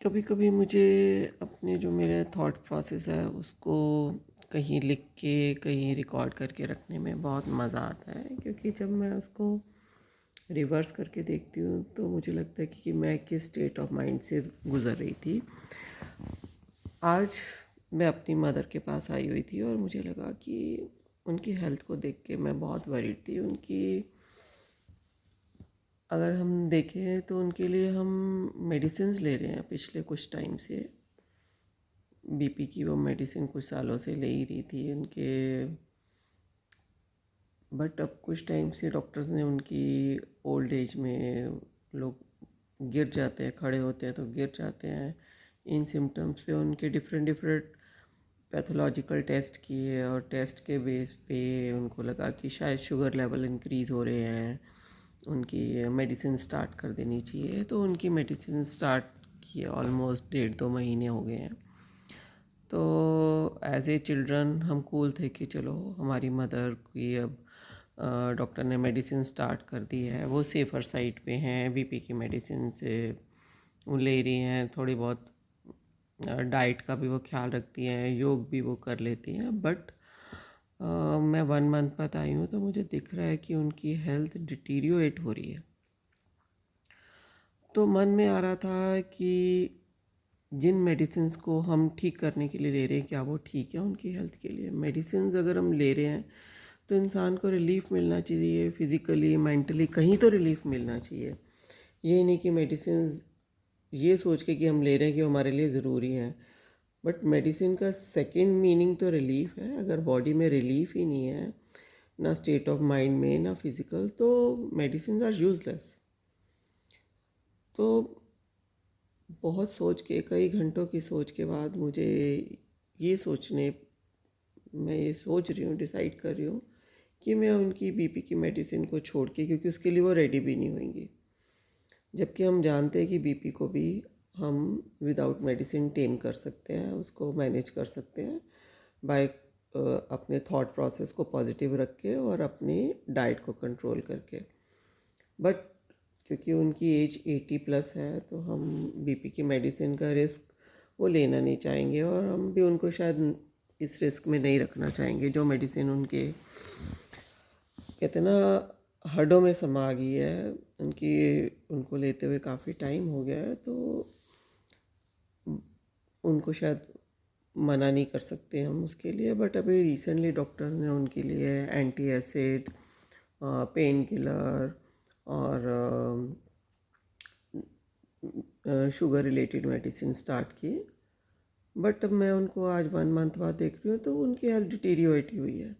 कभी कभी मुझे अपने जो मेरे थॉट प्रोसेस है उसको कहीं लिख के कहीं रिकॉर्ड करके रखने में बहुत मज़ा आता है, क्योंकि जब मैं उसको रिवर्स करके देखती हूँ तो मुझे लगता है कि मैं किस स्टेट ऑफ माइंड से गुज़र रही थी। आज मैं अपनी मदर के पास आई हुई थी और मुझे लगा कि उनकी हेल्थ को देख के मैं बहुत वरीड थी। उनकी अगर हम देखें तो उनके लिए हम मेडिसिन्स ले रहे हैं पिछले कुछ टाइम से। बीपी की वो मेडिसिन कुछ सालों से ले ही रही थी उनके, बट अब कुछ टाइम से डॉक्टर्स ने उनकी ओल्ड एज में लोग गिर जाते हैं, खड़े होते हैं तो गिर जाते हैं, इन सिम्टम्स पे उनके डिफरेंट डिफरेंट पैथोलॉजिकल टेस्ट किए और टेस्ट के बेस पे उनको लगा कि शायद शुगर लेवल इंक्रीज़ हो रहे हैं, उनकी मेडिसिन स्टार्ट कर देनी चाहिए। तो उनकी मेडिसिन स्टार्ट किए ऑलमोस्ट 1.5-2 महीने हो गए हैं। तो एज ए चिल्ड्रन हम कूल थे कि चलो हमारी मदर की अब डॉक्टर ने मेडिसिन स्टार्ट कर दी है, वो सेफ़र साइड पे हैं, बीपी की मेडिसिन से वो ले रही हैं, थोड़ी बहुत डाइट का भी वो ख्याल रखती हैं, योग भी वो कर लेती हैं। बट मैं 1 मंथ बाद आई हूँ तो मुझे दिख रहा है कि उनकी हेल्थ डिटीरियोरेट हो रही है। तो मन में आ रहा था कि जिन मेडिसिन्स को हम ठीक करने के लिए ले रहे हैं क्या वो ठीक है उनकी हेल्थ के लिए। मेडिसिन्स अगर हम ले रहे हैं तो इंसान को रिलीफ मिलना चाहिए, फिज़िकली मेंटली कहीं तो रिलीफ मिलना चाहिए। ये नहीं कि मेडिसिन्स ये सोच के कि हम ले रहे हैं कि वो हमारे लिए ज़रूरी हैं। बट मेडिसिन का सेकंड मीनिंग तो रिलीफ है। अगर बॉडी में रिलीफ ही नहीं है, ना स्टेट ऑफ माइंड में ना फिज़िकल, तो मेडिसिन आर यूज़लेस। तो बहुत सोच के, कई घंटों की सोच के बाद मुझे ये सोचने मैं ये सोच रही हूँ, डिसाइड कर रही हूँ कि मैं उनकी बीपी की मेडिसिन को छोड़ के, क्योंकि उसके लिए वो रेडी भी नहीं होंगी, जबकि हम जानते हैं कि बीपी को भी हम विदाउट मेडिसिन टेम कर सकते हैं, उसको मैनेज कर सकते हैं बाय अपने थॉट प्रोसेस को पॉजिटिव रख के और अपनी डाइट को कंट्रोल करके। बट क्योंकि उनकी एज 80+ है तो हम बीपी की मेडिसिन का रिस्क वो लेना नहीं चाहेंगे, और हम भी उनको शायद इस रिस्क में नहीं रखना चाहेंगे। जो मेडिसिन उनके इतना हड्डों में समा गई है, उनकी उनको लेते हुए काफ़ी टाइम हो गया है, तो उनको शायद मना नहीं कर सकते हम उसके लिए। बट अभी रिसेंटली डॉक्टर ने उनके लिए एंटी एसिड, पेन किलर और शुगर रिलेटेड मेडिसिन स्टार्ट की। बट अब मैं उनको आज 1 मंथ बाद देख रही हूँ तो उनकी हेल्थ डिटीरियोरेट हुई है।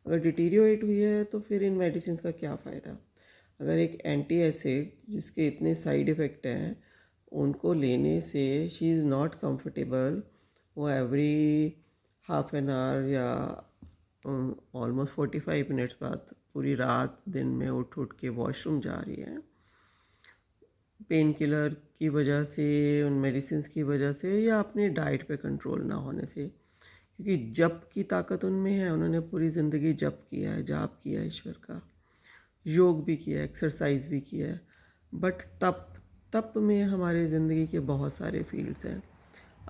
अगर डिटीरियोरेट हुई है तो फिर इन मेडिसिन का क्या फ़ायदा। अगर एक एंटी एसिड जिसके इतने साइड इफ़ेक्ट हैं उनको लेने से शी इज़ नॉट कंफर्टेबल, वो एवरी हाफ एन आवर या ऑलमोस्ट 45 मिनट्स बाद पूरी रात दिन में उठ उठ के वॉशरूम जा रही है, पेन किलर की वजह से, उन मेडिसिन्स की वजह से, या अपनी डाइट पे कंट्रोल ना होने से। क्योंकि जप की ताकत उनमें है, उन्होंने पूरी ज़िंदगी जप किया है, जाप किया है ईश्वर का, योग भी किया है, एक्सरसाइज भी किया है। बट तप तप में हमारे ज़िंदगी के बहुत सारे फील्ड्स हैं।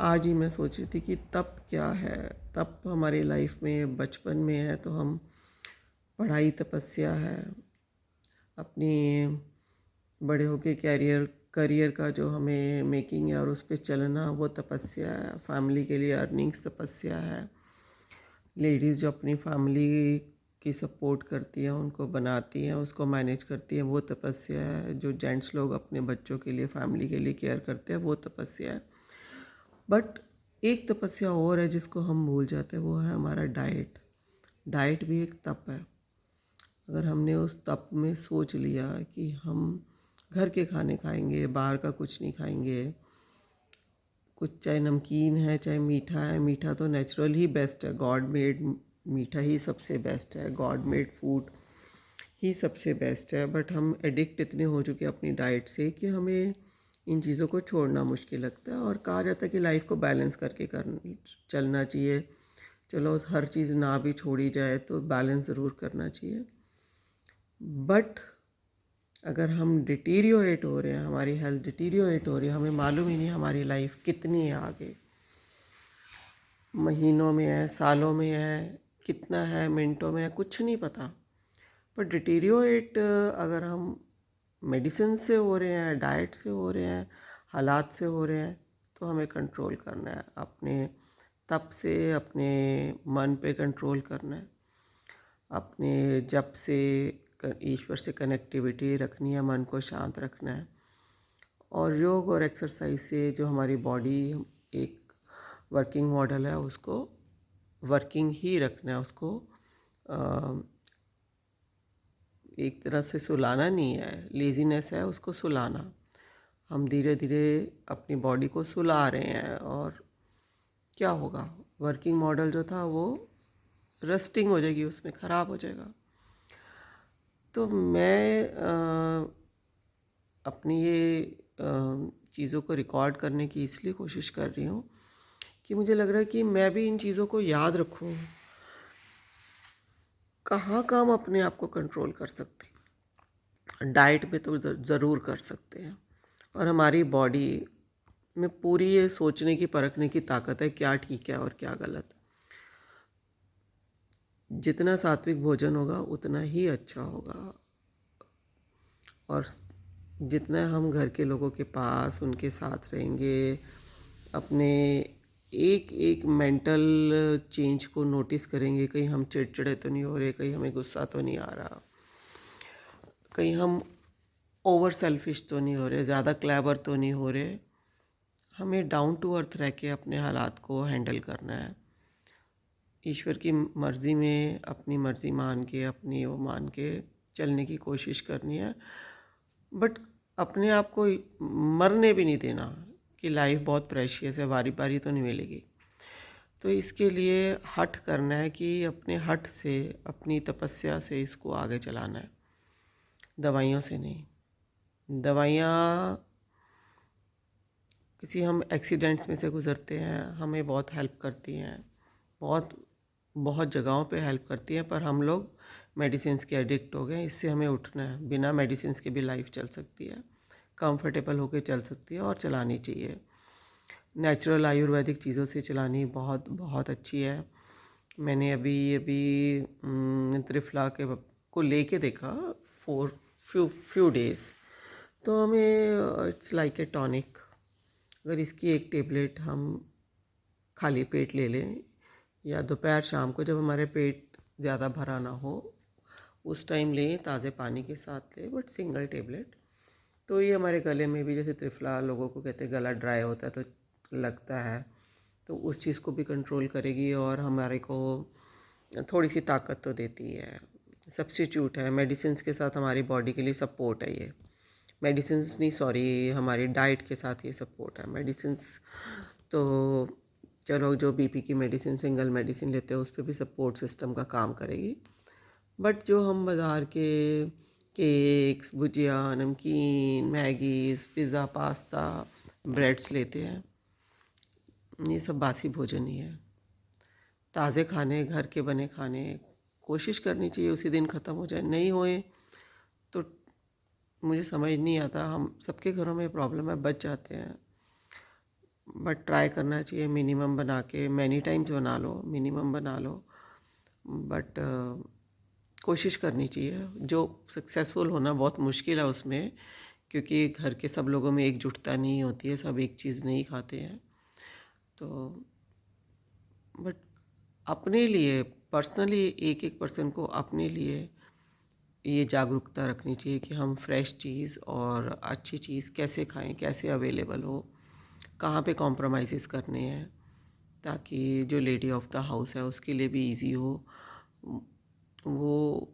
आज ही मैं सोच रही थी कि तप क्या है। तप हमारी लाइफ में बचपन में है तो हम पढ़ाई तपस्या है, अपनी बड़े होके कैरियर करियर का जो हमें मेकिंग है और उस पर चलना वो तपस्या है, फैमिली के लिए अर्निंग्स तपस्या है, लेडीज़ जो अपनी फैमिली की सपोर्ट करती हैं, उनको बनाती हैं, उसको मैनेज करती हैं, वो तपस्या है, जो जेंट्स लोग अपने बच्चों के लिए फैमिली के लिए केयर करते हैं वो तपस्या है। बट एक तपस्या और है जिसको हम भूल जाते हैं, वो है हमारा डाइट। डाइट भी एक तप है। अगर हमने उस तप में सोच लिया कि हम घर के खाने खाएंगे, बाहर का कुछ नहीं खाएंगे, कुछ चाहे नमकीन है चाहे मीठा है, मीठा तो नेचुरल ही बेस्ट है, गॉड मेड मीठा ही सबसे बेस्ट है, गॉड मेड फूड ही सबसे बेस्ट है। बट हम एडिक्ट इतने हो चुके हैं अपनी डाइट से कि हमें इन चीज़ों को छोड़ना मुश्किल लगता है। और कहा जाता है कि लाइफ को बैलेंस करके चलना चाहिए। चलो हर चीज़ ना भी छोड़ी जाए तो बैलेंस ज़रूर करना चाहिए। बट अगर हम डिटीरियोरेट हो रहे हैं, हमारी हेल्थ डिटीरियोरेट हो रही है, हमें मालूम ही नहीं हमारी लाइफ कितनी है आगे, महीनों में है, सालों में है, कितना है, मिनटों में है, कुछ नहीं पता। पर डिटीरियोरेट अगर हम मेडिसिन से हो रहे हैं, डाइट से हो रहे हैं, हालात से हो रहे हैं, तो हमें कंट्रोल करना है, अपने तप से अपने मन पे कंट्रोल करना है, अपने जप से ईश्वर से कनेक्टिविटी रखनी है, मन को शांत रखना है। और योग और एक्सरसाइज से जो हमारी बॉडी एक वर्किंग मॉडल है उसको वर्किंग ही रखना है, उसको एक तरह से सुलाना नहीं है, लेज़ीनेस है उसको सुलाना। हम धीरे धीरे अपनी बॉडी को सुला रहे हैं और क्या होगा, वर्किंग मॉडल जो था वो रस्टिंग हो जाएगी, उसमें ख़राब हो जाएगा। तो मैं अपनी ये चीज़ों को रिकॉर्ड करने की इसलिए कोशिश कर रही हूँ कि मुझे लग रहा है कि मैं भी इन चीज़ों को याद रखूँ। कहाँ हम अपने आप को कंट्रोल कर सकते हैं, डाइट में तो ज़रूर कर सकते हैं, और हमारी बॉडी में पूरी ये सोचने की परखने की ताकत है क्या ठीक है और क्या गलत। जितना सात्विक भोजन होगा उतना ही अच्छा होगा, और जितना हम घर के लोगों के पास उनके साथ रहेंगे, अपने एक एक मेंटल चेंज को नोटिस करेंगे, कहीं हम चिड़चिड़े तो नहीं हो रहे, कहीं हमें गुस्सा तो नहीं आ रहा, कहीं हम ओवर सेल्फिश तो नहीं हो रहे, ज़्यादा क्लेवर तो नहीं हो रहे। हमें डाउन टू अर्थ रह के अपने हालात को हैंडल करना है, ईश्वर की मर्ज़ी में अपनी मर्ज़ी मान के, अपनी वो मान के चलने की कोशिश करनी है। बट अपने आप को मरने भी नहीं देना कि लाइफ बहुत प्रेशियस है, बारी बारी तो नहीं मिलेगी। तो इसके लिए हठ करना है कि अपने हठ से, अपनी तपस्या से इसको आगे चलाना है, दवाइयों से नहीं। दवाइयाँ किसी हम एक्सीडेंट्स में से गुज़रते हैं, हमें बहुत हेल्प करती हैं, बहुत बहुत जगहों पे हेल्प करती हैं, पर हम लोग मेडिसिन्स के एडिक्ट हो गए। इससे हमें उठना है, बिना मेडिसिन्स के भी लाइफ चल सकती है, कंफर्टेबल होकर चल सकती है और चलानी चाहिए। नेचुरल आयुर्वेदिक चीज़ों से चलानी बहुत बहुत अच्छी है। मैंने अभी अभी त्रिफला के को लेके देखा फॉर फ्यू डेज़, तो हमें इट्स लाइक ए टॉनिक। अगर इसकी एक टेबलेट हम खाली पेट ले लें, या दोपहर शाम को जब हमारे पेट ज़्यादा भरा ना हो उस टाइम लें, ताज़े पानी के साथ लें, बट सिंगल टेबलेट, तो ये हमारे गले में भी, जैसे त्रिफला लोगों को कहते हैं गला ड्राई होता है तो लगता है, तो उस चीज़ को भी कंट्रोल करेगी और हमारे को थोड़ी सी ताकत तो देती है। सब्स्टिट्यूट है, मेडिसिन्स के साथ हमारी बॉडी के लिए सपोर्ट है ये। मेडिसिन्स नहीं, सॉरी, हमारी डाइट के साथ ये सपोर्ट है। मेडिसिन्स तो चलो, जो बीपी की मेडिसिन सिंगल मेडिसिन लेते हैं उस पर भी सपोर्ट सिस्टम का काम करेगी, बट जो हम बाज़ार के केक्स, भुजिया, नमकीन, मैगीज़, पिज़्ज़ा, पास्ता, ब्रेड्स लेते हैं, ये सब बासी भोजन ही है। ताज़े खाने, घर के बने खाने कोशिश करनी चाहिए उसी दिन ख़त्म हो जाए, नहीं होए तो मुझे समझ नहीं आता, हम सबके घरों में प्रॉब्लम है, बच जाते हैं, बट ट्राई करना चाहिए मिनिमम बना के, मैनी टाइम्स बना लो, मिनिमम बना लो, बट कोशिश करनी चाहिए। जो सक्सेसफुल होना बहुत मुश्किल है उसमें, क्योंकि घर के सब लोगों में एकजुटता नहीं होती है, सब एक चीज़ नहीं खाते हैं। तो बट अपने लिए पर्सनली एक एक पर्सन को अपने लिए ये जागरूकता रखनी चाहिए कि हम फ्रेश चीज़ और अच्छी चीज़ कैसे खाएं, कैसे अवेलेबल हो, कहाँ पे कॉम्प्रोमाइज़ करने हैं, ताकि जो लेडी ऑफ द हाउस है उसके लिए भी इजी हो। वो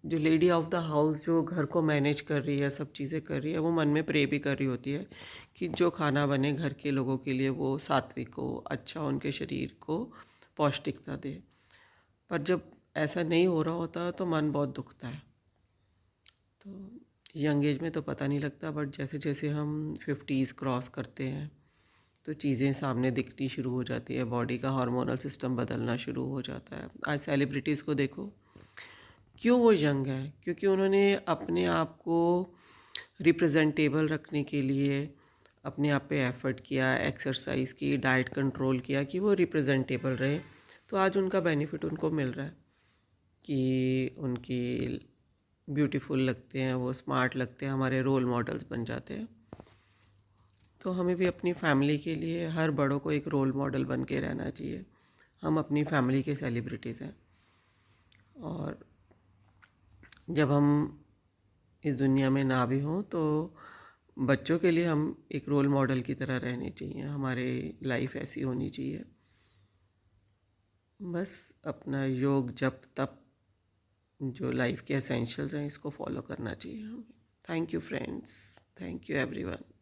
जो लेडी ऑफ द हाउस जो घर को मैनेज कर रही है, सब चीज़ें कर रही है, वो मन में प्रे भी कर रही होती है कि जो खाना बने घर के लोगों के लिए वो सात्विक हो, अच्छा उनके शरीर को पौष्टिकता दे। पर जब ऐसा नहीं हो रहा होता तो मन बहुत दुखता है। तो यंग एज में तो पता नहीं लगता, बट जैसे जैसे हम 50s क्रॉस करते हैं तो चीज़ें सामने दिखनी शुरू हो जाती है, बॉडी का हार्मोनल सिस्टम बदलना शुरू हो जाता है। आज सेलिब्रिटीज़ को देखो, क्यों वो यंग है? क्योंकि उन्होंने अपने आप को रिप्रेजेंटेबल रखने के लिए अपने आप पे एफर्ट किया, एक्सरसाइज की, डाइट कंट्रोल किया कि वो रिप्रेजेंटेबल रहे। तो आज उनका बेनिफिट उनको मिल रहा है कि उनकी ब्यूटीफुल लगते हैं, वो स्मार्ट लगते हैं, हमारे रोल मॉडल्स बन जाते हैं। तो हमें भी अपनी फैमिली के लिए हर बड़ों को एक रोल मॉडल बन के रहना चाहिए। हम अपनी फैमिली के सेलिब्रिटीज़ हैं, और जब हम इस दुनिया में ना भी हों तो बच्चों के लिए हम एक रोल मॉडल की तरह रहने चाहिए। हमारी लाइफ ऐसी होनी चाहिए। बस अपना योग जप तप, जो लाइफ के एसेंशियल्स हैं, इसको फॉलो करना चाहिए हमें। Thank you friends, thank you everyone.